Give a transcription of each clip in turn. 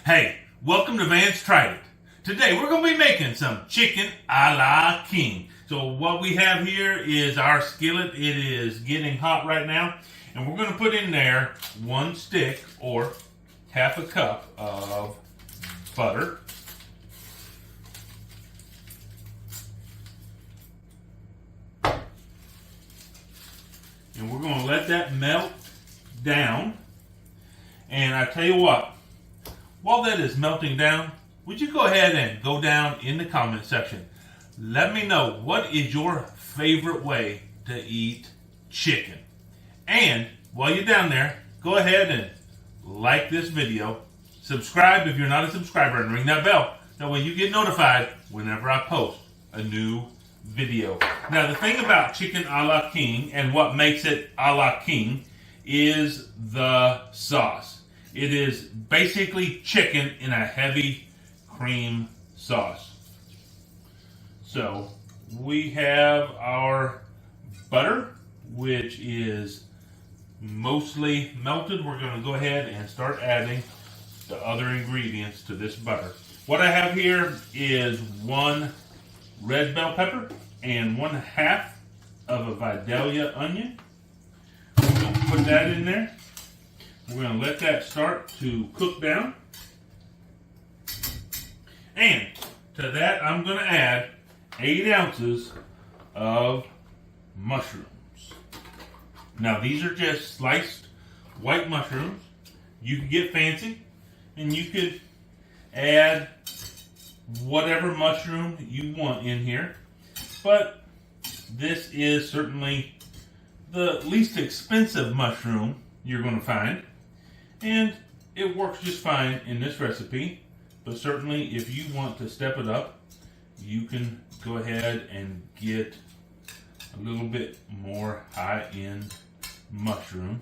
Hey, welcome to Vance Tried It. Today we're going to be making some chicken a la king. So what we have here is our skillet. It is getting hot right now. And we're going to put in there 1 stick or half a cup of butter. And we're going to let that melt down. And I tell you what, while that is melting down, would you go ahead and go down in the comment section? Let me know what is your favorite way to eat chicken. And while you're down there, go ahead and like this video, subscribe if you're not a subscriber, and ring that bell. That way you get notified whenever I post a new video. Now the thing about chicken a la king and what makes it a la king is the sauce. It is basically chicken in a heavy cream sauce. So we have our butter, which is mostly melted. We're going to go ahead and start adding the other ingredients to this butter. What I have here is 1 red bell pepper and 1/2 of a Vidalia onion. We're going to put that in there. We're going to let that start to cook down. And to that, I'm going to add 8 ounces of mushrooms. Now, these are just sliced white mushrooms. You could get fancy, and you could add whatever mushroom you want in here. But this is certainly the least expensive mushroom you're going to find. And it works just fine in this recipe. But certainly if you want to step it up, you can go ahead and get a little bit more high-end mushroom.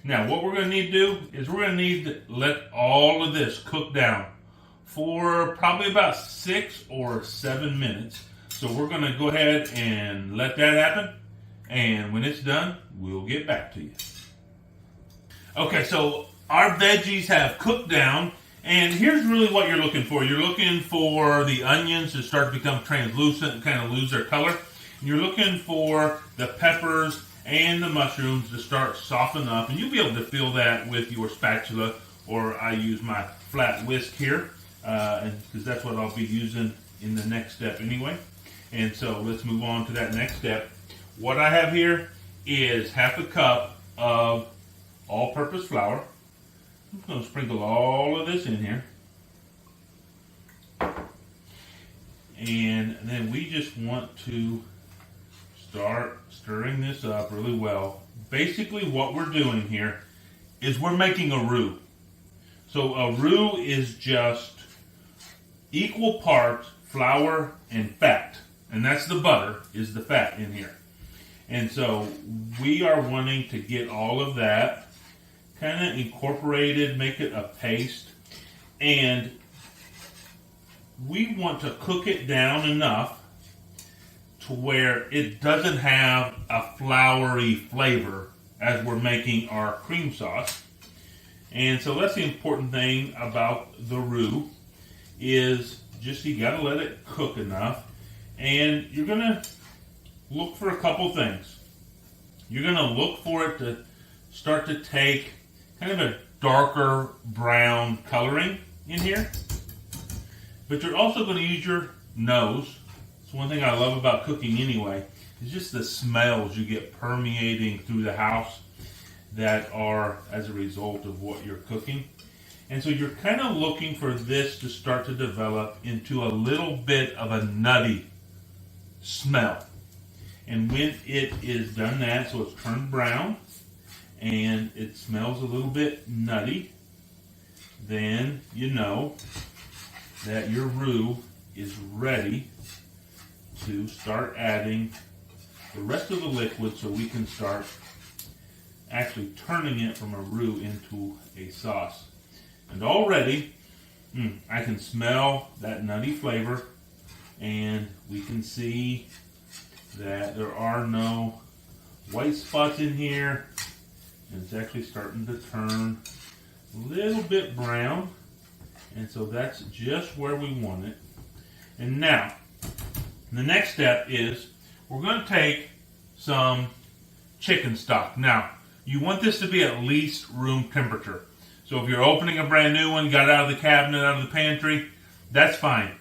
Now what we're going to need to do is we're going to need to let all of this cook down for probably about 6 or 7 minutes. So we're going to go ahead and let that happen. And when it's done, we'll get back to you. Okay, so our veggies have cooked down, and here's really what you're looking for. You're looking for the onions to start to become translucent and kind of lose their color. And you're looking for the peppers and the mushrooms to start softening up, and you'll be able to feel that with your spatula, or I use my flat whisk here, because that's what I'll be using in the next step anyway. And so let's move on to that next step. What I have here is 1/2 cup of all-purpose flour. I'm going to sprinkle all of this in here. And then we just want to start stirring this up really well. Basically what we're doing here is we're making a roux. So a roux is just equal parts flour and fat. And that's the butter, is the fat in here. And so we are wanting to get all of that kind of incorporated, make it a paste. And we want to cook it down enough to where it doesn't have a floury flavor as we're making our cream sauce. And so that's the important thing about the roux, is just you got to let it cook enough. And you're going to look for a couple things. You're going to look for it to start to take kind of a darker brown coloring in here. But you're also going to use your nose. It's one thing I love about cooking anyway. It's just the smells you get permeating through the house that are as a result of what you're cooking. And so you're kind of looking for this to start to develop into a little bit of a nutty smell. And when it is done that, so it's turned brown and it smells a little bit nutty, then you know that your roux is ready to start adding the rest of the liquid, so we can start actually turning it from a roux into a sauce. And already I can smell that nutty flavor, and we can see that there are no white spots in here, and it's actually starting to turn a little bit brown. And so that's just where we want it. And now, the next step is we're going to take some chicken stock. Now, you want this to be at least room temperature. So if you're opening a brand new one, got it out of the cabinet, out of the pantry, that's fine.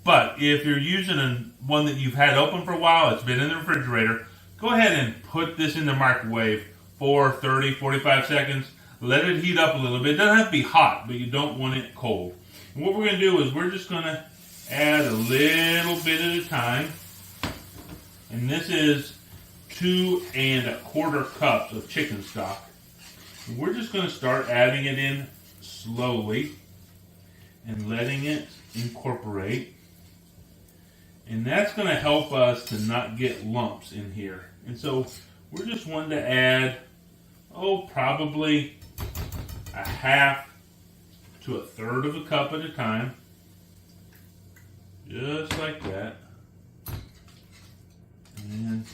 But if you're using one that you've had open for a while, it's been in the refrigerator, go ahead and put this in the microwave for 30, 45 seconds. Let it heat up a little bit. It doesn't have to be hot, but you don't want it cold. And what we're going to do is we're just going to add a little bit at a time. And this is 2 1/4 cups of chicken stock. And we're just going to start adding it in slowly and letting it incorporate. And that's going to help us to not get lumps in here. And so we're just wanting to add, probably a 1/2 to 1/3 of a cup at a time. Just like that. And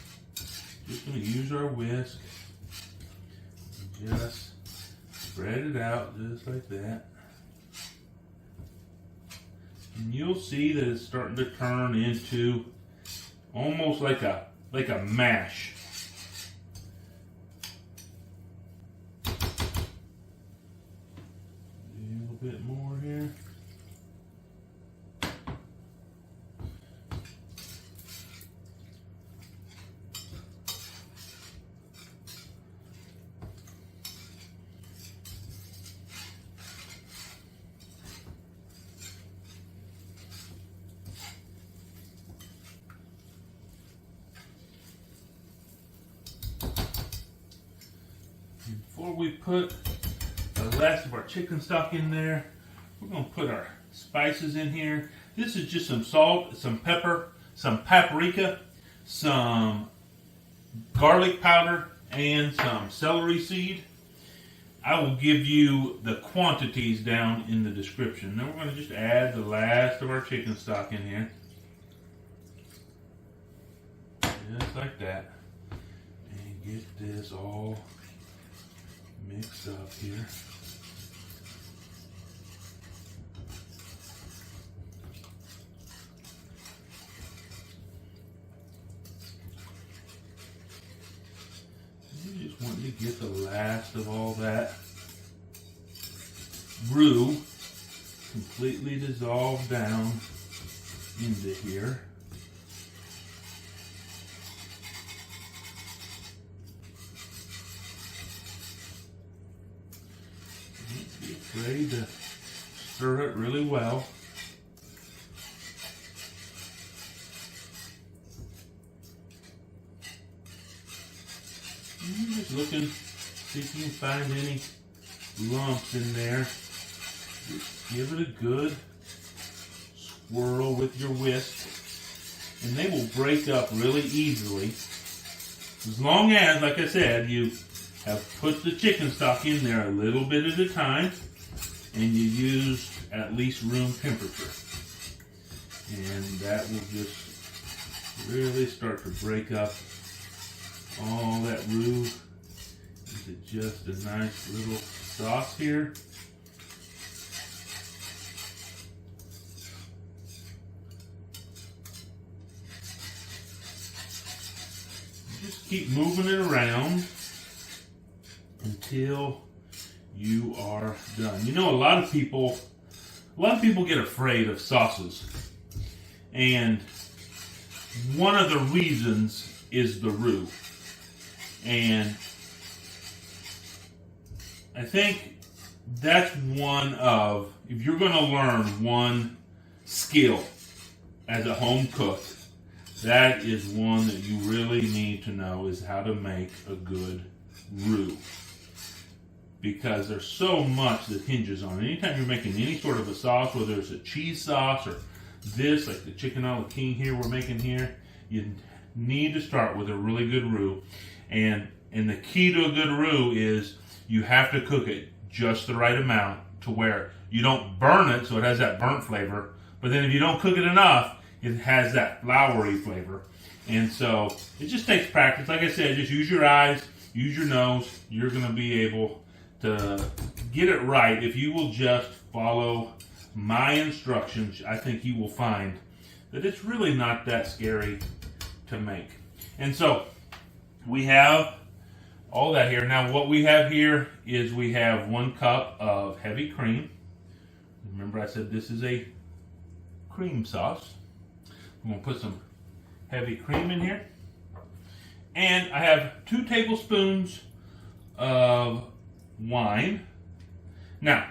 just going to use our whisk and just spread it out just like that. And you'll see that it's starting to turn into almost like a mash. A little bit more here. Before we put the last of our chicken stock in there, we're going to put our spices in here. This is just some salt, some pepper, some paprika, some garlic powder, and some celery seed. I will give you the quantities down in the description. Then we're going to just add the last of our chicken stock in here. Just like that. And get this all mixed up here. You just want to get the last of all that roux completely dissolved down into here. Be ready to stir it really well. And just looking, see if you can find any lumps in there. Just give it a good swirl with your whisk, and they will break up really easily. As long as, like I said, you have put the chicken stock in there a little bit at a time, and you use at least room temperature. And that will just really start to break up all that roux into just a nice little sauce here. Just keep moving it around until you are done. You know, a lot of people get afraid of sauces, and one of the reasons is the roux. And I think that's one of, if you're going to learn one skill as a home cook, that is one that you really need to know, is how to make a good roux. Because there's so much that hinges on it. Anytime you're making any sort of a sauce, whether it's a cheese sauce or this, like the chicken a la king here we're making here, you need to start with a really good roux. And the key to a good roux is you have to cook it just the right amount to where you don't burn it so it has that burnt flavor. But then if you don't cook it enough, it has that floury flavor. And so it just takes practice. Like I said, just use your eyes, use your nose. You're going to be able to get it right if you will just follow my instructions, I think you will find that it's really not that scary to make. And so we have all that here. Now what we have here is we have 1 cup of heavy cream. Remember I said this is a cream sauce. I'm going to put some heavy cream in here. And I have 2 tablespoons of wine. Now,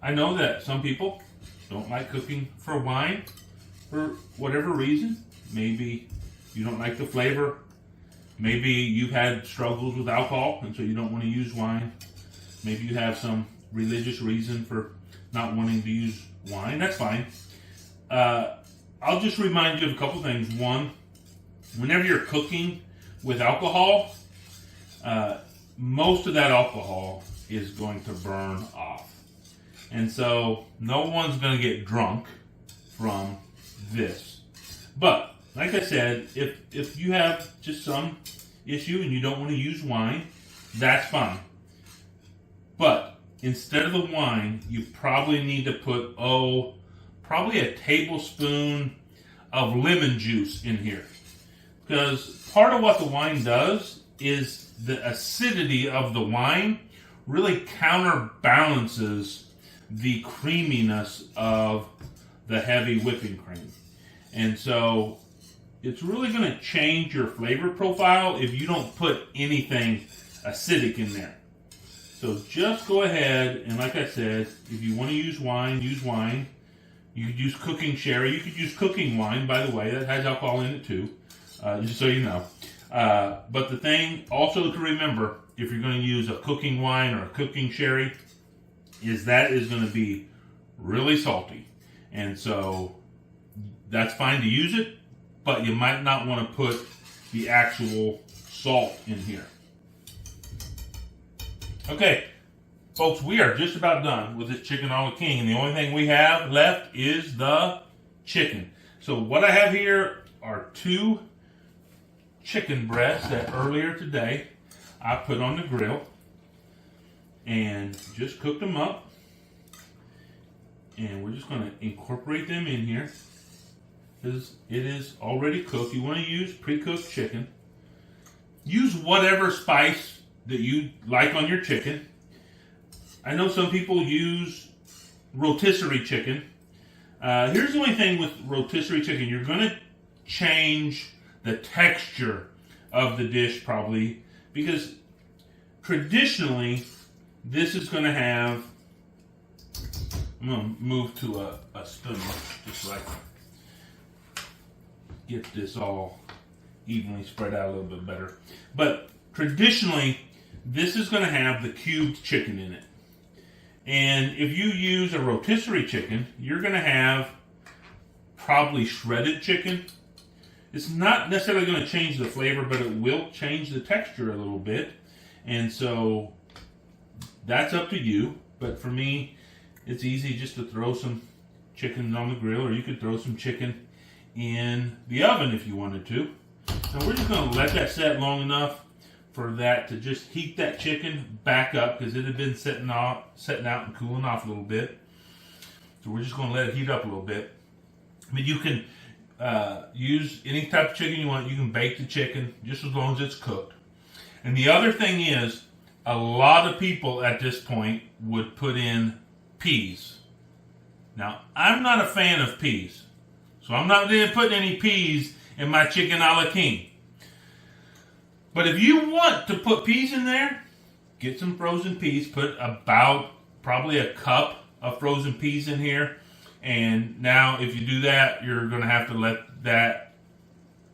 I know that some people don't like cooking for wine for whatever reason. Maybe you don't like the flavor. Maybe you've had struggles with alcohol and so you don't want to use wine. Maybe you have some religious reason for not wanting to use wine. That's fine. I'll just remind you of a couple things. One, whenever you're cooking with alcohol, most of that alcohol is going to burn off. And so no one's going to get drunk from this. But like I said, if you have just some issue and you don't want to use wine, that's fine. But instead of the wine, you probably need to put, probably a tablespoon of lemon juice in here. Because part of what the wine does is the acidity of the wine really counterbalances the creaminess of the heavy whipping cream. And so it's really going to change your flavor profile if you don't put anything acidic in there. So just go ahead and, like I said, if you want to use wine, use wine. You could use cooking sherry. You could use cooking wine, by the way. That has alcohol in it too, just so you know. But the thing also to remember, if you're going to use a cooking wine or a cooking sherry, is that is going to be really salty. And so that's fine to use it, but you might not want to put the actual salt in here. Okay, folks, we are just about done with this chicken a la king, and the only thing we have left is the chicken. So what I have here are 2 chicken breasts that earlier today I put on the grill and just cooked them up. And we're just going to incorporate them in here because it is already cooked. You want to use pre-cooked chicken. Use whatever spice that you like on your chicken. I know some people use rotisserie chicken. Here's the only thing with rotisserie chicken. You're going to change the texture of the dish probably because traditionally this is going to have, I'm going to move to a spoon just so I can get this all evenly spread out a little bit better. But traditionally, this is going to have the cubed chicken in it. And if you use a rotisserie chicken, you're going to have probably shredded chicken. It's not necessarily going to change the flavor, but it will change the texture a little bit. And so that's up to you. But for me, it's easy just to throw some chicken on the grill, or you could throw some chicken in the oven if you wanted to. So we're just going to let that set long enough for that to just heat that chicken back up because it had been setting out and cooling off a little bit. So we're just going to let it heat up a little bit. I mean, you can use any type of chicken you want. You can bake the chicken just as long as it's cooked. And the other thing is, a lot of people at this point would put in peas. Now, I'm not a fan of peas, so I'm not going to put any peas in my chicken a la king. But if you want to put peas in there, get some frozen peas. Put about probably a cup of frozen peas in here. And now if you do that, you're going to have to let that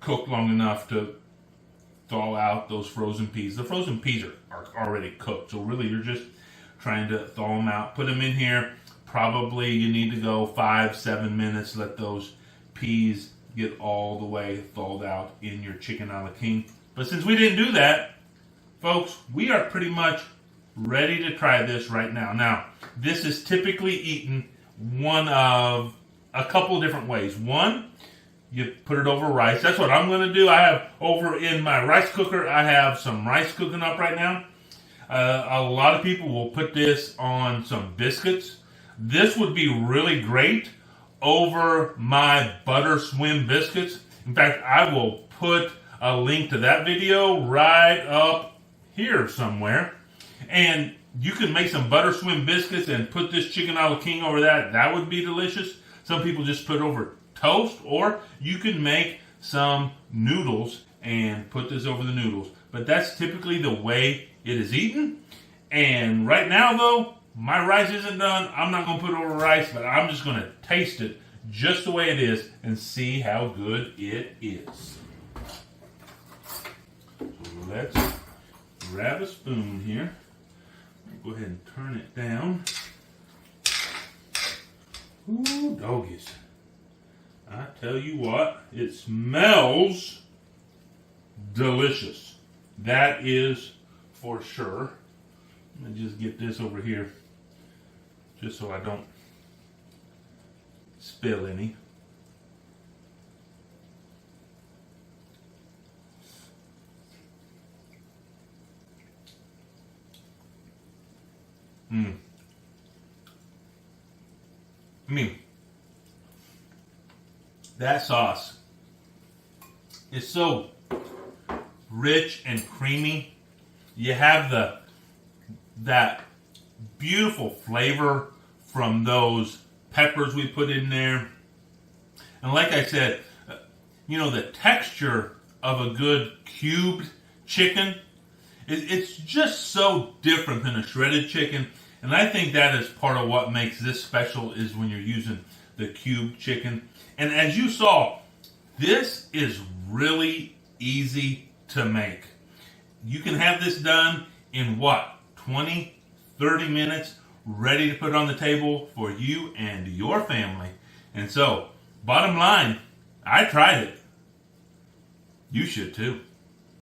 cook long enough to thaw out those frozen peas. The frozen peas are already cooked. So really you're just trying to thaw them out. Put them in here. Probably you need to go 5-7 minutes. Let those peas get all the way thawed out in your chicken a la king. But since we didn't do that, folks, we are pretty much ready to try this right now. Now, this is typically eaten one of a couple of different ways. One, you put it over rice. That's what I'm going to do. I have over in my rice cooker, I have some rice cooking up right now. A lot of people will put this on some biscuits. This would be really great over my butter swim biscuits. In fact, I will put a link to that video right up here somewhere. And you can make some butter swim biscuits and put this chicken a la king over that. That would be delicious. Some people just put over toast, or you can make some noodles and put this over the noodles. But that's typically the way it is eaten. And right now, though, my rice isn't done. I'm not going to put it over rice, but I'm just going to taste it just the way it is and see how good it is. So let's grab a spoon here. Go ahead and turn it down. Ooh, doggies. I tell you what, it smells delicious. That is for sure. Let me just get this over here, just so I don't spill any. I mean, that sauce is so rich and creamy. You have that beautiful flavor from those peppers we put in there. And like I said, the texture of a good cubed chicken, it's just so different than a shredded chicken. And I think that is part of what makes this special, is when you're using the cubed chicken. And as you saw, this is really easy to make. You can have this done in 20, 30 minutes, ready to put on the table for you and your family. And so, bottom line, I tried it. You should too.